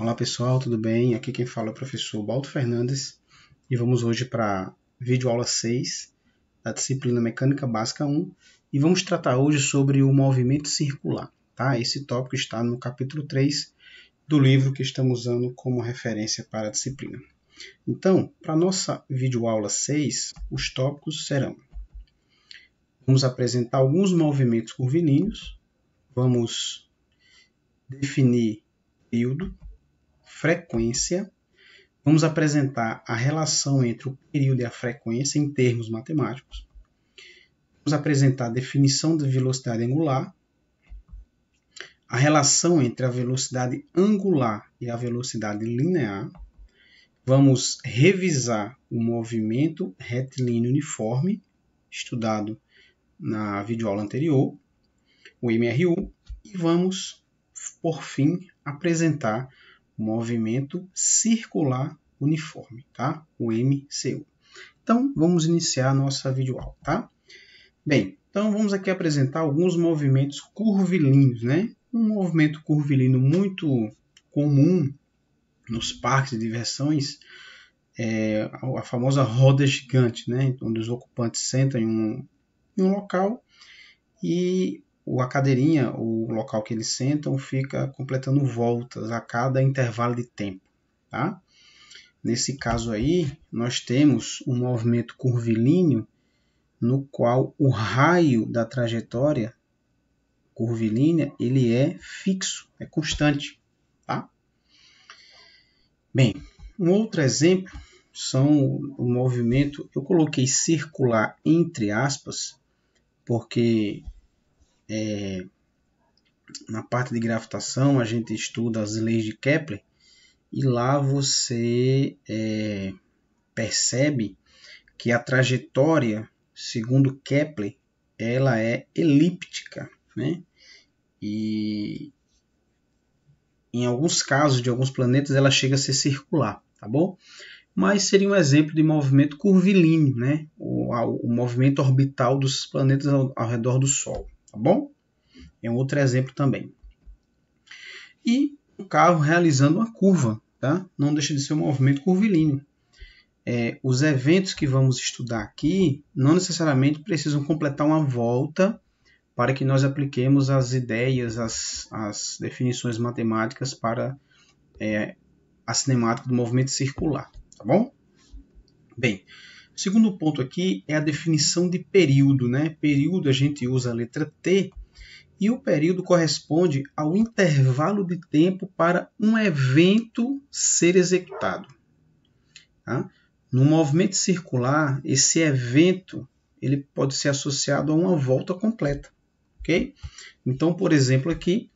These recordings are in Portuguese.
Olá pessoal, tudo bem? Aqui quem fala é o professor Baldo Fernandes e vamos hoje para a videoaula 6 da disciplina Mecânica Básica 1 e vamos tratar hoje sobre o movimento circular. Tá? Esse tópico está no capítulo 3 do livro que estamos usando como referência para a disciplina. Então, para a nossa videoaula 6, os tópicos serão: vamos apresentar alguns movimentos curvilíneos, vamos definir período, frequência, vamos apresentar a relação entre o período e a frequência em termos matemáticos, vamos apresentar a definição de velocidade angular, a relação entre a velocidade angular e a velocidade linear, vamos revisar o movimento retilíneo uniforme, estudado na videoaula anterior, o MRU, e vamos, por fim, apresentar o movimento circular uniforme, tá? O MCU. Então, vamos iniciar a nossa videoaula, tá? Bem, então vamos aqui apresentar alguns movimentos curvilíneos, né? Um movimento curvilíneo muito comum nos parques de diversões é a famosa roda gigante, né? Onde os ocupantes sentam em um local e a cadeirinha, o local que eles sentam, fica completando voltas a cada intervalo de tempo. Tá? Nesse caso aí, nós temos um movimento curvilíneo no qual o raio da trajetória curvilínea ele é fixo, é constante. Tá? Bem, um outro exemplo são o movimento, eu coloquei circular entre aspas, porque na parte de gravitação a gente estuda as leis de Kepler e lá você percebe que a trajetória, segundo Kepler, ela é elíptica, né? E em alguns casos de alguns planetas ela chega a ser circular, tá bom? Mas seria um exemplo de movimento curvilíneo, né? O movimento orbital dos planetas ao redor do Sol, tá bom? É um outro exemplo também. E um carro realizando uma curva, tá? Não deixa de ser um movimento curvilíneo. Os eventos que vamos estudar aqui não necessariamente precisam completar uma volta para que nós apliquemos as ideias, as definições matemáticas para a cinemática do movimento circular, tá bom? Bem, o segundo ponto aqui é a definição de período, né? Período a gente usa a letra T, e o período corresponde ao intervalo de tempo para um evento ser executado. Tá? No movimento circular, esse evento ele pode ser associado a uma volta completa. Okay? Então, por exemplo, aqui,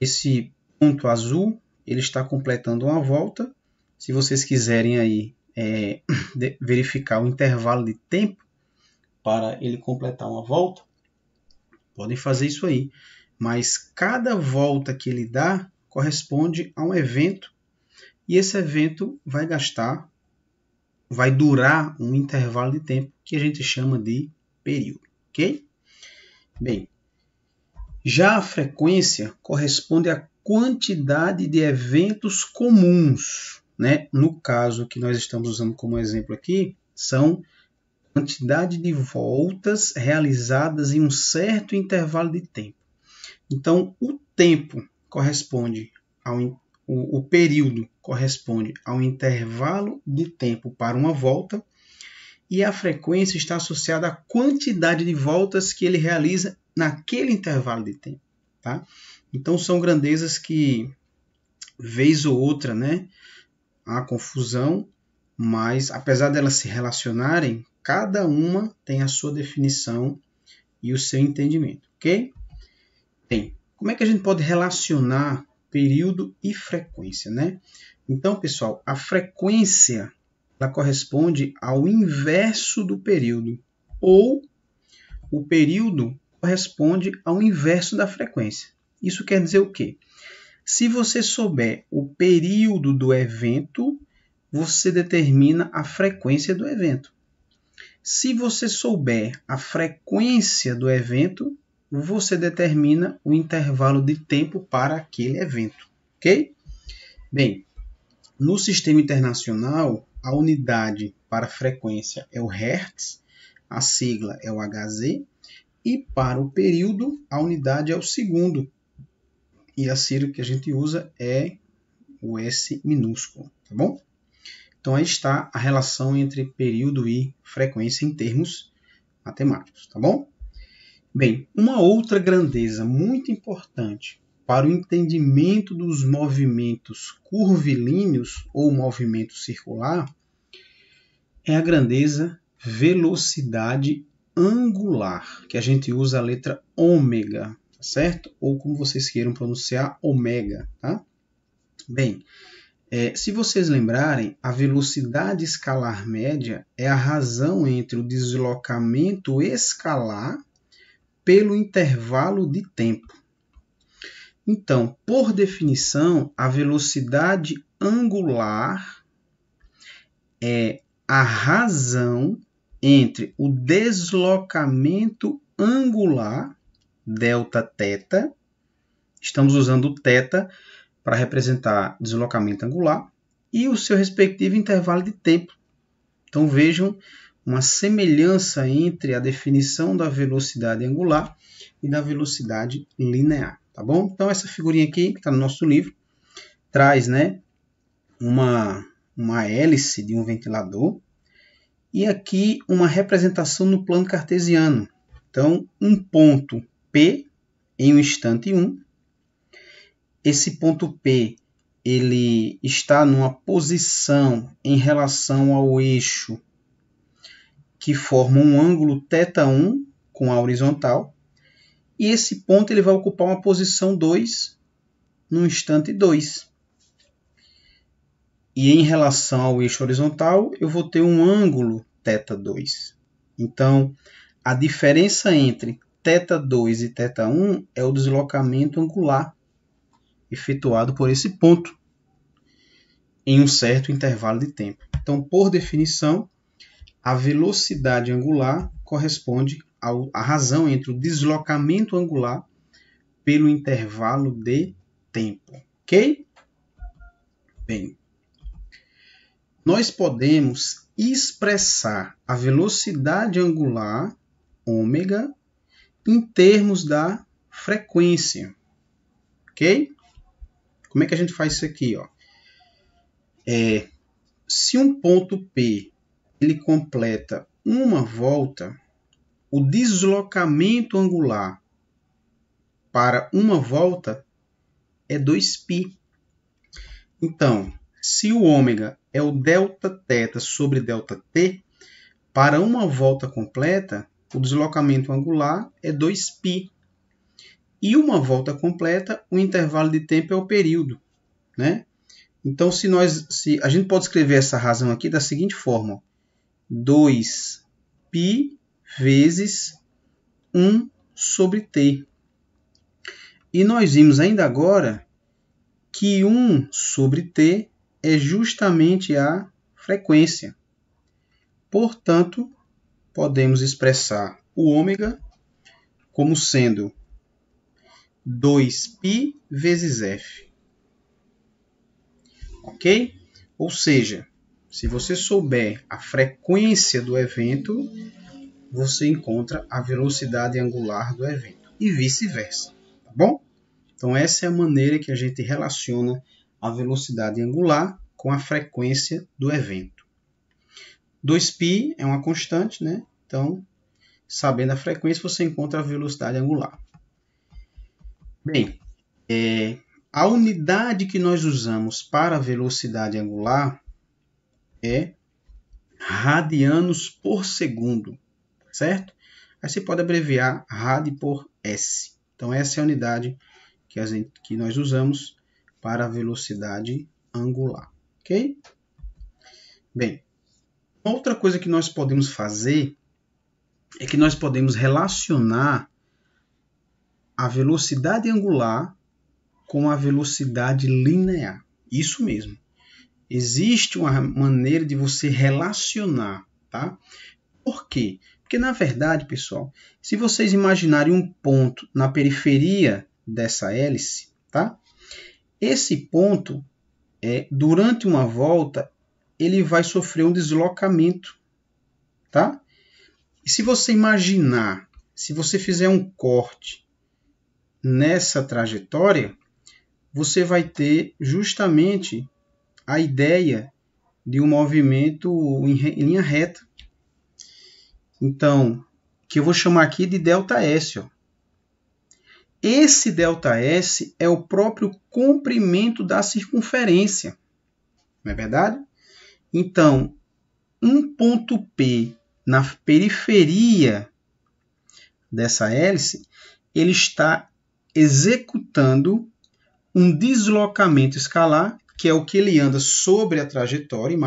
esse ponto azul ele está completando uma volta. Se vocês quiserem aí, verificar o intervalo de tempo para ele completar uma volta, podem fazer isso aí, mas cada volta que ele dá corresponde a um evento e esse evento vai durar um intervalo de tempo que a gente chama de período, ok? Bem, já a frequência corresponde à quantidade de eventos comuns, né? No caso que nós estamos usando como exemplo aqui, são quantidade de voltas realizadas em um certo intervalo de tempo. Então, o tempo corresponde o período corresponde ao intervalo de tempo para uma volta e a frequência está associada à quantidade de voltas que ele realiza naquele intervalo de tempo. Tá? Então, são grandezas que, vez ou outra, né, há confusão, mas apesar delas se relacionarem, cada uma tem a sua definição e o seu entendimento, ok? Bem, como é que a gente pode relacionar período e frequência, né? Então, pessoal, a frequência ela corresponde ao inverso do período, ou o período corresponde ao inverso da frequência. Isso quer dizer o quê? Se você souber o período do evento, você determina a frequência do evento. Se você souber a frequência do evento, você determina o intervalo de tempo para aquele evento, ok? Bem, no sistema internacional, a unidade para frequência é o Hertz, a sigla é o Hz, e para o período, a unidade é o segundo. E a sigla que a gente usa é o S minúsculo, tá bom? Então aí está a relação entre período e frequência em termos matemáticos, tá bom? Bem, uma outra grandeza muito importante para o entendimento dos movimentos curvilíneos ou movimento circular é a grandeza velocidade angular, que a gente usa a letra ômega, tá certo? Ou como vocês queiram pronunciar, ômega, tá? Bem, se vocês lembrarem, a velocidade escalar média é a razão entre o deslocamento escalar pelo intervalo de tempo. Então, por definição, a velocidade angular é a razão entre o deslocamento angular, delta-θ, estamos usando o θ para representar deslocamento angular, e o seu respectivo intervalo de tempo. Então vejam uma semelhança entre a definição da velocidade angular e da velocidade linear, tá bom? Então essa figurinha aqui, que está no nosso livro, traz, né, uma hélice de um ventilador, e aqui uma representação no plano cartesiano. Então, um ponto P em um instante 1. Esse ponto P ele está numa posição em relação ao eixo que forma um ângulo θ1 com a horizontal. E esse ponto ele vai ocupar uma posição 2 no instante 2. E em relação ao eixo horizontal, eu vou ter um ângulo θ2. Então, a diferença entre θ2 e θ1 é o deslocamento angular efetuado por esse ponto em um certo intervalo de tempo. Então, por definição, a velocidade angular corresponde à razão entre o deslocamento angular pelo intervalo de tempo. Ok? Bem, nós podemos expressar a velocidade angular, ômega, em termos da frequência. Ok? Como é que a gente faz isso aqui? Ó? Se um ponto P ele completa uma volta, o deslocamento angular para uma volta é 2π. Então, se o ômega é o delta-θ sobre delta-t, para uma volta completa, o deslocamento angular é 2π. E uma volta completa, o intervalo de tempo é o período, né? Então, se a gente pode escrever essa razão aqui da seguinte forma: 2π vezes 1 sobre t. E nós vimos ainda agora que 1 sobre t é justamente a frequência. Portanto, podemos expressar o ômega como sendo 2π vezes f. Ok? Ou seja, se você souber a frequência do evento, você encontra a velocidade angular do evento. E vice-versa. Tá bom? Então, essa é a maneira que a gente relaciona a velocidade angular com a frequência do evento. 2π é uma constante, né? Então, sabendo a frequência, você encontra a velocidade angular. Bem, a unidade que nós usamos para a velocidade angular é radianos por segundo, certo? Aí você pode abreviar rad por s. Então, essa é a unidade que nós usamos para a velocidade angular, ok? Bem, outra coisa que nós podemos fazer é que nós podemos relacionar a velocidade angular com a velocidade linear. Isso mesmo. Existe uma maneira de você relacionar, tá? Por quê? Porque, na verdade, pessoal, se vocês imaginarem um ponto na periferia dessa hélice, tá? Esse ponto durante uma volta, ele vai sofrer um deslocamento, tá? E se você imaginar, se você fizer um corte nessa trajetória, você vai ter justamente a ideia de um movimento em linha reta. Então, que eu vou chamar aqui de ΔS. Ó. Esse ΔS é o próprio comprimento da circunferência. Não é verdade? Então, um ponto P na periferia dessa hélice, ele está executando um deslocamento escalar, que é o que ele anda sobre a trajetória,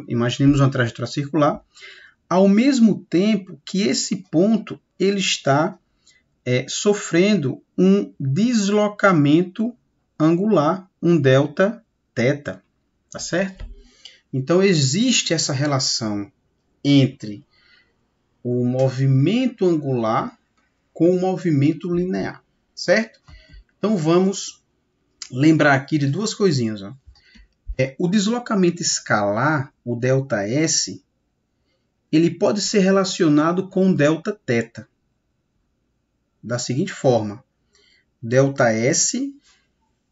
imaginemos uma trajetória circular, ao mesmo tempo que esse ponto ele está sofrendo um deslocamento angular, um delta θ, tá certo? Então existe essa relação entre o movimento angular com o movimento linear, certo? Então vamos lembrar aqui de duas coisinhas. Ó. O deslocamento escalar, o ΔS, ele pode ser relacionado com Δθ. Da seguinte forma, ΔS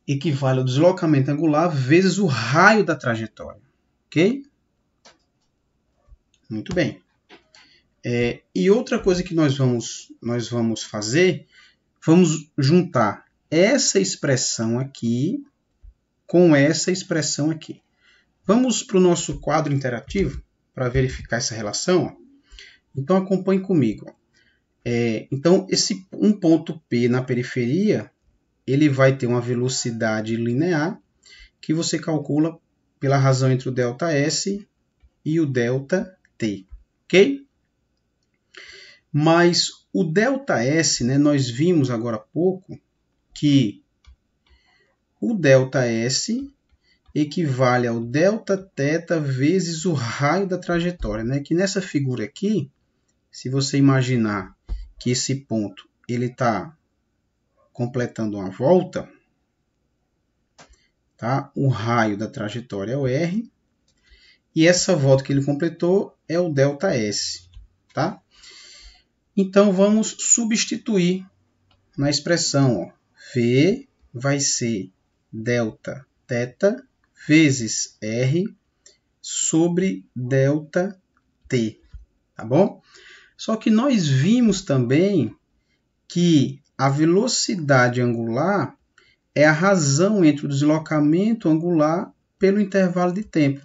equivale ao deslocamento angular vezes o raio da trajetória. Ok? Muito bem. E outra coisa que nós vamos fazer, vamos juntar essa expressão aqui com essa expressão aqui. Vamos para o nosso quadro interativo para verificar essa relação. Ó. Então, acompanhe comigo. Então, esse um ponto P na periferia, ele vai ter uma velocidade linear que você calcula pela razão entre o ΔS e o ΔT. Ok? Mas o ΔS, né, nós vimos agora há pouco que o ΔS equivale ao Δθ vezes o raio da trajetória. Né? Que nessa figura aqui, se você imaginar que esse ponto ele está completando uma volta, tá? O raio da trajetória é o R, e essa volta que ele completou é o ΔS. Tá? Então, vamos substituir na expressão. Ó. V vai ser Δθ vezes R sobre ΔT. Tá bom? Só que nós vimos também que a velocidade angular é a razão entre o deslocamento angular pelo intervalo de tempo.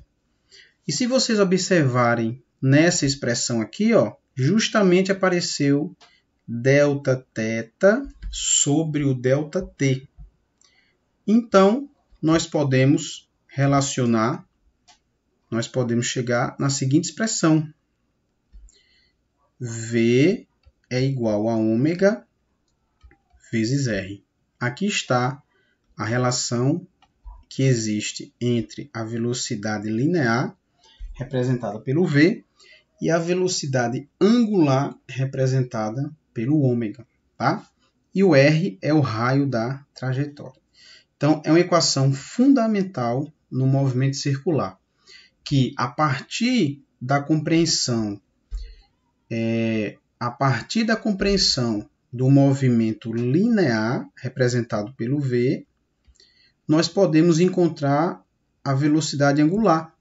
E se vocês observarem nessa expressão aqui, ó, justamente apareceu Δθ sobre o ΔT. Então, nós podemos relacionar, nós podemos chegar na seguinte expressão. V é igual a ômega vezes R. Aqui está a relação que existe entre a velocidade linear, representada pelo V, e a velocidade angular, representada pelo ômega. Tá? E o R é o raio da trajetória. Então, é uma equação fundamental no movimento circular, que a partir da compreensão do movimento linear, representado pelo V, nós podemos encontrar a velocidade angular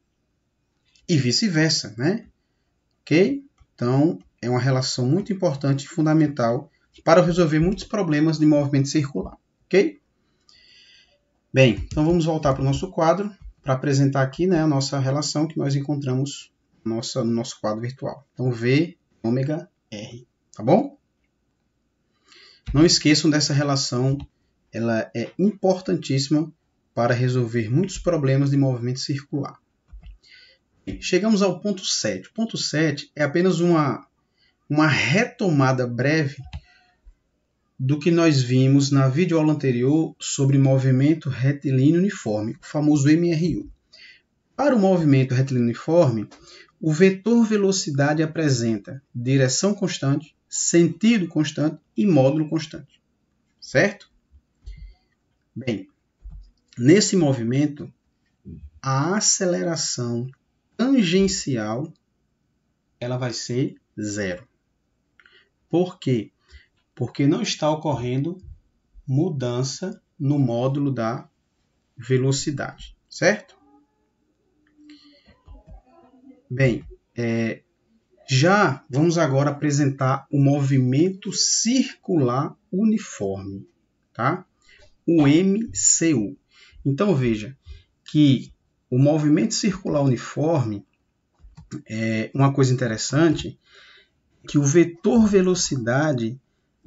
e vice-versa, né? Ok? Então, é uma relação muito importante e fundamental para resolver muitos problemas de movimento circular. Ok? Bem, então vamos voltar para o nosso quadro para apresentar aqui, né, a nossa relação que nós encontramos no nosso quadro virtual. Então, V, ômega, R. Tá bom? Não esqueçam dessa relação, ela é importantíssima para resolver muitos problemas de movimento circular. Chegamos ao ponto 7. O ponto 7 é apenas uma retomada breve do que nós vimos na videoaula anterior sobre movimento retilíneo uniforme, o famoso MRU. Para o movimento retilíneo uniforme, o vetor velocidade apresenta direção constante, sentido constante e módulo constante. Certo? Bem, nesse movimento, a aceleração tangencial ela vai ser zero. Por quê? Porque não está ocorrendo mudança no módulo da velocidade, certo? Bem, já vamos agora apresentar o movimento circular uniforme, tá? O MCU. Então veja que o movimento circular uniforme é uma coisa interessante, que o vetor velocidade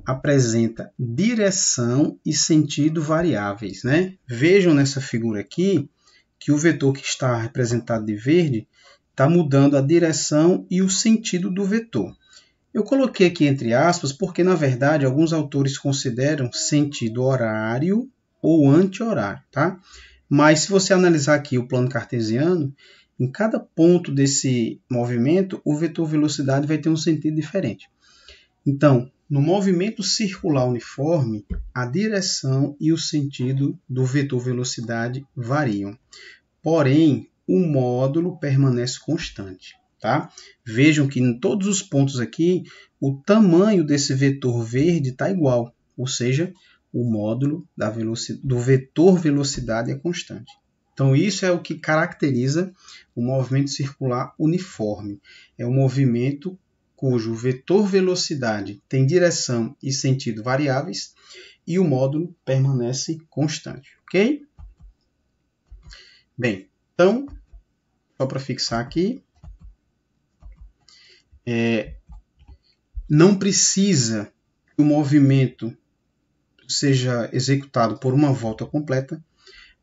apresenta direção e sentido variáveis, né? Vejam nessa figura aqui que o vetor que está representado de verde está mudando a direção e o sentido do vetor. Eu coloquei aqui entre aspas porque, na verdade, alguns autores consideram sentido horário ou anti-horário, tá? Mas se você analisar aqui o plano cartesiano, em cada ponto desse movimento, o vetor velocidade vai ter um sentido diferente. Então, no movimento circular uniforme, a direção e o sentido do vetor velocidade variam. Porém, o módulo permanece constante. Tá? Vejam que em todos os pontos aqui, o tamanho desse vetor verde está igual, ou seja, o módulo do vetor velocidade é constante. Então, isso é o que caracteriza o movimento circular uniforme. É um movimento cujo vetor velocidade tem direção e sentido variáveis e o módulo permanece constante, ok? Bem, então, só para fixar aqui, não precisa que o movimento seja executado por uma volta completa,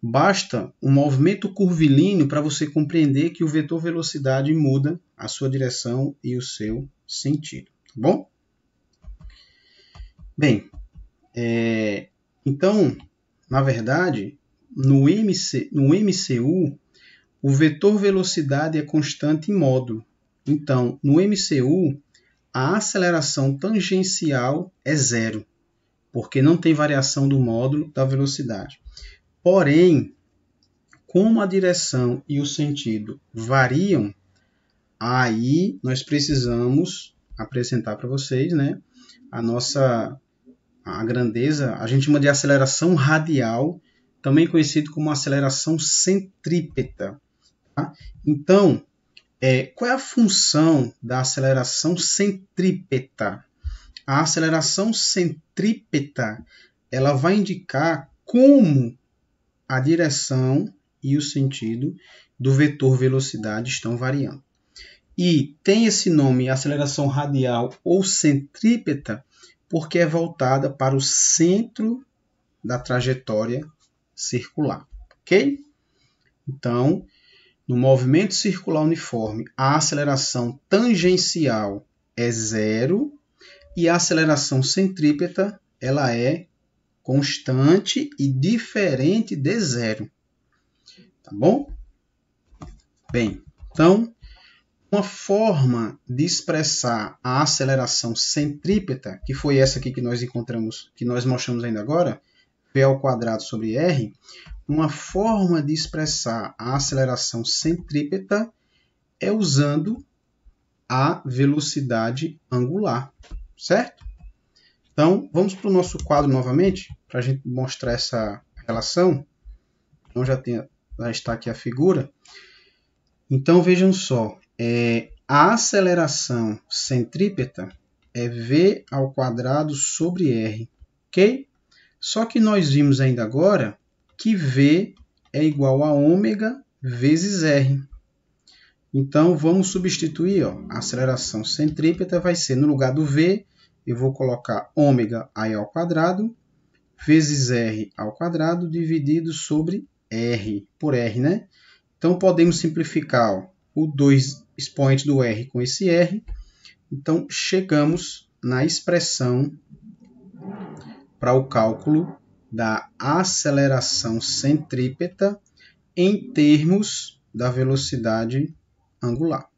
basta um movimento curvilíneo para você compreender que o vetor velocidade muda a sua direção e o seu sentido, tá bom? Bem, então, na verdade, no MCU, o vetor velocidade é constante em módulo. Então, no MCU, a aceleração tangencial é zero, porque não tem variação do módulo da velocidade. Porém, como a direção e o sentido variam, aí nós precisamos apresentar para vocês, né, a grandeza, a gente chama de aceleração radial, também conhecido como aceleração centrípeta. Tá? Então, qual é a função da aceleração centrípeta? A aceleração centrípeta ela vai indicar como a direção e o sentido do vetor velocidade estão variando. E tem esse nome, aceleração radial ou centrípeta, porque é voltada para o centro da trajetória circular, ok? Então, no movimento circular uniforme, a aceleração tangencial é zero e a aceleração centrípeta ela é constante e diferente de zero. Tá bom? Bem, então, uma forma de expressar a aceleração centrípeta, que foi essa aqui que nós encontramos, que nós mostramos ainda agora, V² sobre R, uma forma de expressar a aceleração centrípeta é usando a velocidade angular, certo? Então, vamos para o nosso quadro novamente, para a gente mostrar essa relação. Então, já está aqui a figura. Então, vejam só, a aceleração centrípeta é V² sobre R, ok? Só que nós vimos ainda agora que V é igual a ômega vezes R. Então, vamos substituir, a aceleração centrípeta vai ser, no lugar do V, eu vou colocar ômega ao² vezes R² dividido sobre R, por R, né? Então, podemos simplificar o 2 expoente do R com esse R. Então, chegamos na expressão para o cálculo da aceleração centrípeta em termos da velocidade angular.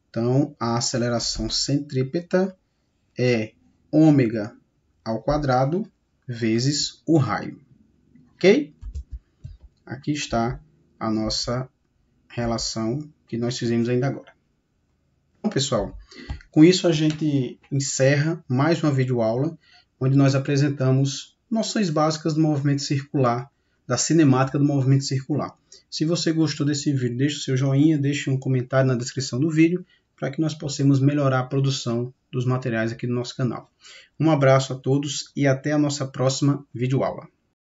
Então, a aceleração centrípeta é ômega ao quadrado vezes o raio. Ok? Aqui está a nossa relação que nós fizemos ainda agora. Bom, pessoal, com isso a gente encerra mais uma videoaula, onde nós apresentamos noções básicas do movimento circular, da cinemática do movimento circular. Se você gostou desse vídeo, deixe o seu joinha, deixe um comentário na descrição do vídeo, para que nós possamos melhorar a produção dos materiais aqui do nosso canal. Um abraço a todos e até a nossa próxima videoaula.